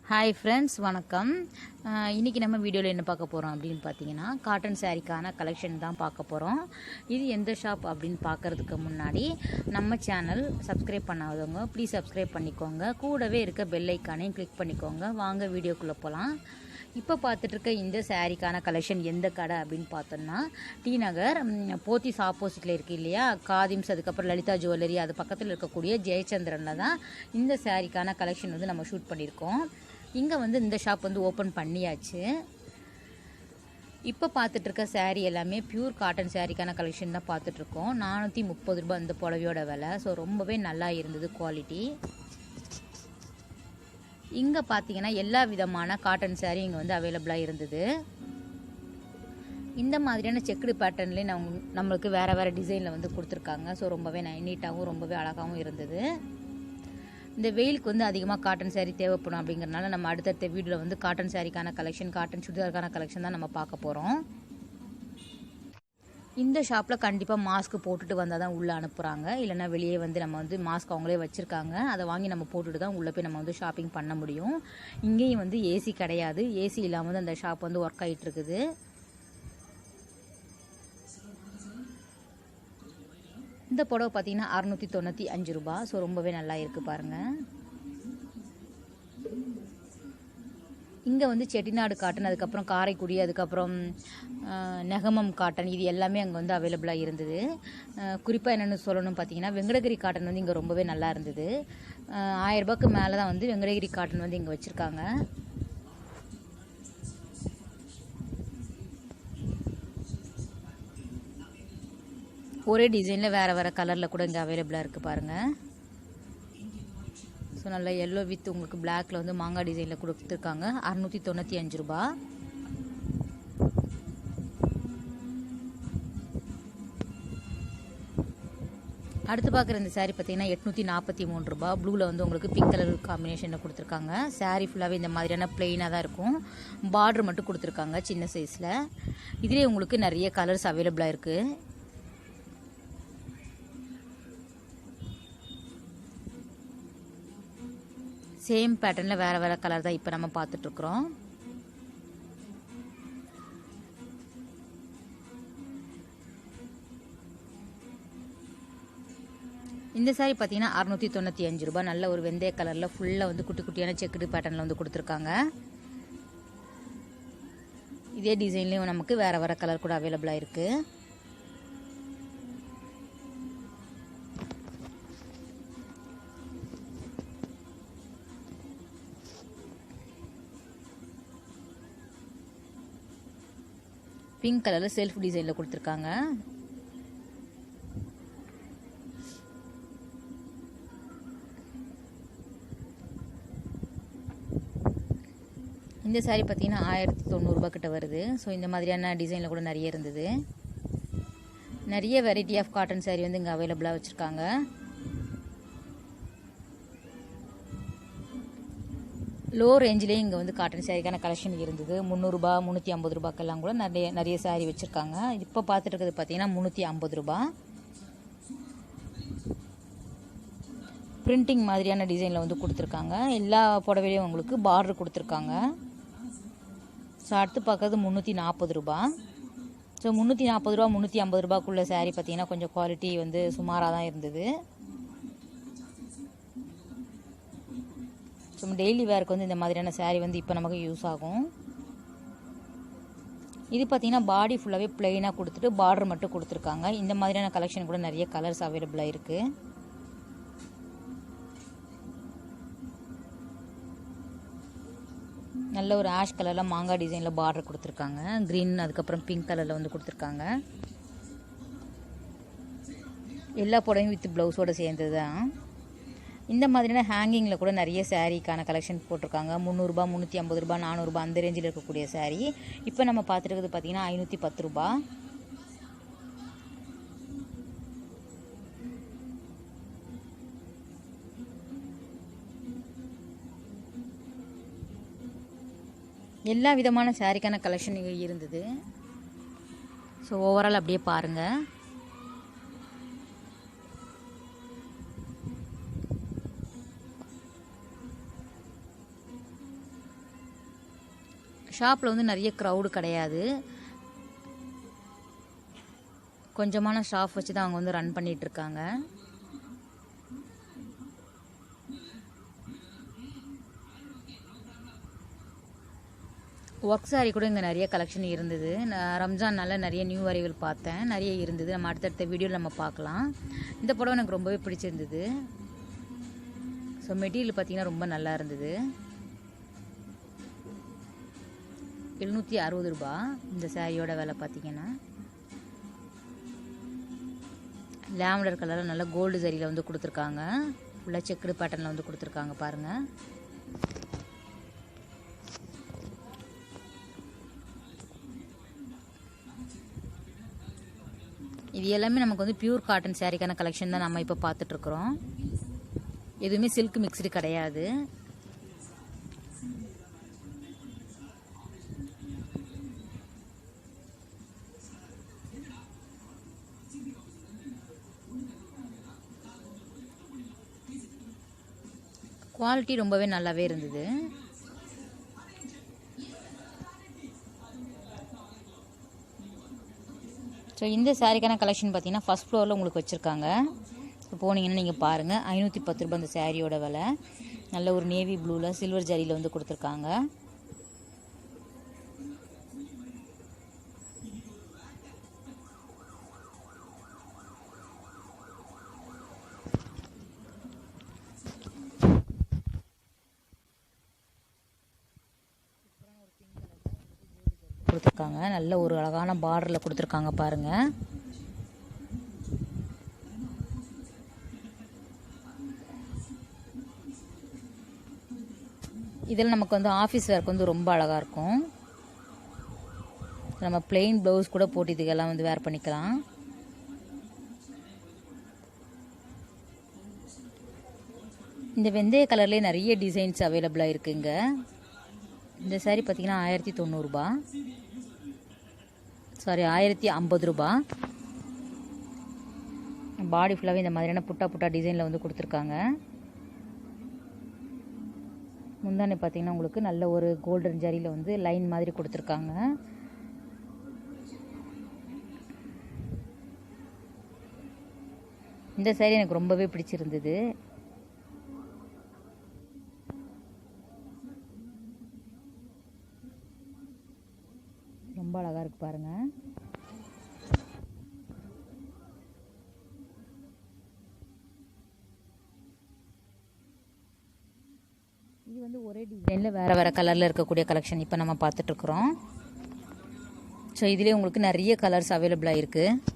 Hi friends, வணக்கம். இன்றைக்கி நம்ம வீடியோவில் என்ன பார்க்க போகிறோம் அப்படின்னு பார்த்தீங்கன்னா, காட்டன் சாரீக்கான கலெக்ஷன் தான் பார்க்க போகிறோம். இது எந்த ஷாப் அப்படின்னு பார்க்குறதுக்கு முன்னாடி நம்ம சேனல் சப்ஸ்கிரைப் பண்ணாதவங்க ப்ளீஸ் சப்ஸ்கிரைப் பண்ணிக்கோங்க. கூடவே இருக்க பெல் ஐக்கானையும் கிளிக் பண்ணிக்கோங்க. வாங்க வீடியோக்குள்ளே போகலாம். இப்போ பார்த்துட்ருக்க இந்த சாரீக்கான கலெக்ஷன் எந்த கடை அப்படின்னு பார்த்தோம்னா, டி நகர் போத்தீஸ் ஆப்போசிட்டில் இருக்குது இல்லையா, காதிம்ஸ், அதுக்கப்புறம் லலிதா ஜுவல்லரி, அது பக்கத்தில் இருக்கக்கூடிய ஜெயச்சந்திரனில் தான் இந்த சாரீக்கான கலெக்ஷன் வந்து நம்ம ஷூட் பண்ணியிருக்கோம். இங்கே வந்து இந்த ஷாப் வந்து ஓப்பன் பண்ணியாச்சு. இப்போ பார்த்துட்ருக்க சாரீ எல்லாமே பியூர் காட்டன் சாரீக்கான கலெக்ஷன் தான் பார்த்துட்ருக்கோம். 430 ரூபாய் இந்த புடவையோட விலை. ஸோ ரொம்பவே நல்லா இருந்தது குவாலிட்டி. இங்கே பார்த்தீங்கன்னா எல்லா விதமான காட்டன் சாரீ இங்கே வந்து அவைலபிளாக இருந்தது. இந்த மாதிரியான செக்குடு பேட்டர்ன்லேயே நம்மளுக்கு வேறு டிசைனில் வந்து கொடுத்துருக்காங்க. ஸோ ரொம்பவே நீட்டாகவும் ரொம்பவே அழகாகவும் இருந்தது. இந்த வெயிலுக்கு வந்து அதிகமாக காட்டன் சாரீ தேவைப்படும் அப்படிங்கிறனால நம்ம அடுத்தடுத்த வீடியோவில் வந்து காட்டன் சாரீக்கான கலெக்ஷன், காட்டன் சுடிதாருக்கான கலெக்ஷன் தான் நம்ம பார்க்க போகிறோம். இந்த ஷாப்பில் கண்டிப்பாக மாஸ்க் போட்டுட்டு வந்தால் தான் உள்ளே அனுப்புகிறாங்க. இல்லைனா வெளியே வந்து நம்ம வந்து மாஸ்க் அவங்களே வச்சுருக்காங்க. அதை வாங்கி நம்ம போட்டுட்டு தான் உள்ளே போய் நம்ம வந்து ஷாப்பிங் பண்ண முடியும். இங்கேயும் வந்து ஏசி கிடையாது. ஏசி இல்லாமல் வந்து அந்த ஷாப் வந்து ஒர்க் ஆகிட்டு இருக்குது. இந்த புடவை பார்த்தீங்கன்னா 695 ரூபாய். ஸோ ரொம்பவே நல்லா இருக்குது பாருங்கள். இங்கே வந்து செட்டிநாடு காட்டன், அதுக்கப்புறம் காரைக்குடி, அதுக்கப்புறம் நெகமம் காட்டன், இது எல்லாமே அங்கே வந்து அவைலபிளாக இருந்தது. குறிப்பாக என்னென்னு சொல்லணும்னு பார்த்தீங்கன்னா, வெங்கடகிரி காட்டன் வந்து இங்கே ரொம்பவே நல்லா இருந்தது. 1000 ரூபாய்க்கு மேலே தான் வந்து வெங்கடகிரி காட்டன் வந்து இங்கே வச்சுருக்காங்க. ஒரே டிசைனில் வேறு கலரில் கூட இங்கே அவைலபிளாக இருக்குது பாருங்கள். ஸோ நல்லா எல்லோ வித் உங்களுக்கு பிளாக்கில் வந்து மாங்காய் டிசைனில் கொடுத்துருக்காங்க. 695 ரூபாய். அடுத்து பார்க்குற இந்த சாரீ பார்த்தீங்கன்னா 843 ரூபாய். ப்ளூவில் வந்து உங்களுக்கு பிங்க் கலர் காம்பினேஷனில் கொடுத்துருக்காங்க. சாரீ ஃபுல்லாகவே இந்த மாதிரியான பிளெயினாக தான் இருக்கும். பார்டர் மட்டும் கொடுத்துருக்காங்க சின்ன சைஸில். இதிலே உங்களுக்கு நிறைய கலர்ஸ் அவைலபிளாக இருக்குது. சேம் பேட்டர்னில் வேறு கலர் தான் இப்போ நம்ம பார்த்துட்ருக்குறோம். இந்த சாரீ பார்த்தீங்கன்னா 695 ரூபாய். நல்ல ஒரு வெந்தய கலரில் ஃபுல்லாக வந்து குட்டி குட்டியான செக்குடு பேட்டர்னில் வந்து கொடுத்துருக்காங்க. இதே டிசைன்லேயும் நமக்கு வேறு கலர் கூட அவைலபிளாக இருக்குது. பிங்க் கலரில் செல்ஃப் டிசைனில் கொடுத்துருக்காங்க. இந்த சாரீ பார்த்தீங்கன்னா 1090 ரூபாய் கிட்ட வருது. ஸோ இந்த மாதிரியான டிசைனில் கூட நிறைய இருந்தது. நிறைய வெரைட்டி ஆஃப் காட்டன் சாரீ வந்து இங்கே அவைலபிளாக வச்சுருக்காங்க. லோ ரேஞ்சிலே இங்கே வந்து காட்டன் சாரீக்கான கலெக்ஷன் இருந்தது. 300 ரூபாய், 350 ரூபாய்க்கெல்லாம் கூட நிறைய சாரீ வச்சுருக்காங்க. இப்போ பார்த்துட்டு இருக்கிறது பார்த்தீங்கன்னா 350 ரூபாய். பிரிண்டிங் மாதிரியான டிசைனில் வந்து கொடுத்துருக்காங்க. எல்லா புடவையிலையும் உங்களுக்கு பார்டர் கொடுத்துருக்காங்க. ஸோ அடுத்து பார்க்குறது 340 ரூபாய். ஸோ 340 ரூபா 350 ரூபாய்க்குள்ள சாரீ பார்த்தீங்கன்னா கொஞ்சம் குவாலிட்டி வந்து சுமாராக தான் இருந்தது. ஸோ டெய்லி வேருக்கு வந்து இந்த மாதிரியான சாரீ வந்து இப்போ நமக்கு யூஸ் ஆகும். இது பார்த்தீங்கன்னா பாடி ஃபுல்லாகவே பிளெயினாக கொடுத்துட்டு பார்டர் மட்டும் கொடுத்துருக்காங்க. இந்த மாதிரியான கலெக்ஷன் கூட நிறைய கலர்ஸ் அவைலபிளாக இருக்குது. நல்ல ஒரு ஆஷ் கலரில் மாங்காய் டிசைனில் பார்டர் கொடுத்துருக்காங்க. க்ரீன், அதுக்கப்புறம் பிங்க் கலரில் வந்து கொடுத்துருக்காங்க. எல்லா புடவையும் வித் ப்ளவுஸோடு சேர்ந்தது தான். இந்த மாதிரியான ஹேங்கிங்கில் கூட நிறைய சாரீக்கான கலெக்ஷன் போட்டிருக்காங்க. 300 ரூபாய், 350 ரூபாய், 400 ரூபாய் அந்த ரேஞ்சில் இருக்கக்கூடிய சாரீ. இப்போ நம்ம பார்த்துருக்கிறது பார்த்தீங்கன்னா 510 ரூபாய். எல்லா விதமான சாரீக்கான கலெக்ஷன் இருந்தது. ஸோ ஓவரால் அப்படியே பாருங்கள். ஷாப்பில் வந்து நிறைய க்ரௌடு கிடையாது, கொஞ்சமான ஸ்டாஃப் வச்சு தான் அவங்க வந்து ரன் பண்ணிகிட்ருக்காங்க. ஒர்க் சாரி கூட இங்கே நிறைய கலெக்ஷன் இருந்தது. நான் ரம்ஜான்னால நிறைய நியூ அரைவல் பார்த்தேன், நிறைய இருந்தது. நம்ம அடுத்தடுத்த வீடியோவில் நம்ம பார்க்கலாம். இந்த புடவை எனக்கு ரொம்பவே பிடிச்சிருந்தது. ஸோ மெட்டீரியல் பார்த்திங்கன்னா ரொம்ப நல்லா இருந்தது. 760 ரூபா இந்த சாரியோட விலை பார்த்திங்கன்னா. லாவெண்டர் கலரில் நல்லா கோல்டு சரியில் வந்து கொடுத்துருக்காங்க. ஃபுல்லாக செக்குடு பேட்டர்னில் வந்து கொடுத்துருக்காங்க பாருங்கள். இது எல்லாமே நமக்கு வந்து பியூர் காட்டன் சாரிக்கான கலெக்ஷன் தான் நம்ம இப்போ பார்த்துட்ருக்குறோம். எதுவுமே சில்க் மிக்ஸ்டு கிடையாது. குவாலிட்டி ரொம்பவே நல்லாவே இருந்தது. ஸோ இந்த சாரிக்கான கலெக்ஷன் பார்த்தீங்கன்னா ஃபஸ்ட் ஃப்ளோரில் உங்களுக்கு வச்சுருக்காங்க. ஸோ போனீங்கன்னா நீங்கள் பாருங்கள். 510 ரூபா இந்த சாரியோட விலை. நல்ல ஒரு நேவி ப்ளூவில் சில்வர் ஜரியில் வந்து கொடுத்துருக்காங்க. கொடுத்துருக்காங்க. நல்ல ஒரு அழகான பார்டரில் கொடுத்துருக்காங்க பாருங்கள். இதில் நமக்கு வந்து ஆஃபீஸ் வேர்க்கு வந்து ரொம்ப அழகாக இருக்கும். நம்ம பிளெயின் ப்ளவுஸ் கூட போட்டு இதுக்கெல்லாம் வந்து வேர் பண்ணிக்கலாம். இந்த வெந்தய கலர்லேயே நிறைய டிசைன்ஸ் அவைலபிளாக இருக்குங்க. இந்த சாரி பார்த்தீங்கன்னா 1090 ரூபா, சாரி 1050 ரூபா. பாடி ஃபுல்லாகவே இந்த மாதிரியான புட்டா புட்டா டிசைனில் வந்து கொடுத்துருக்காங்க. முந்தானே பார்த்தீங்கன்னா உங்களுக்கு நல்ல ஒரு கோல்டன் ஜரியில் வந்து லைன் மாதிரி கொடுத்துருக்காங்க. இந்த சாரி எனக்கு ரொம்பவே பிடிச்சிருந்தது. ரொம்ப அழகாக இருக்கு பாருங்கள். இது வந்து ஒரே டிசைனில் வேறு வேறு கலரில் இருக்கக்கூடிய கலெக்ஷன் இப்போ நம்ம பார்த்துட்ருக்குறோம். ஸோ இதுலேயே உங்களுக்கு நிறைய கலர்ஸ் அவைலபிளாக இருக்குது.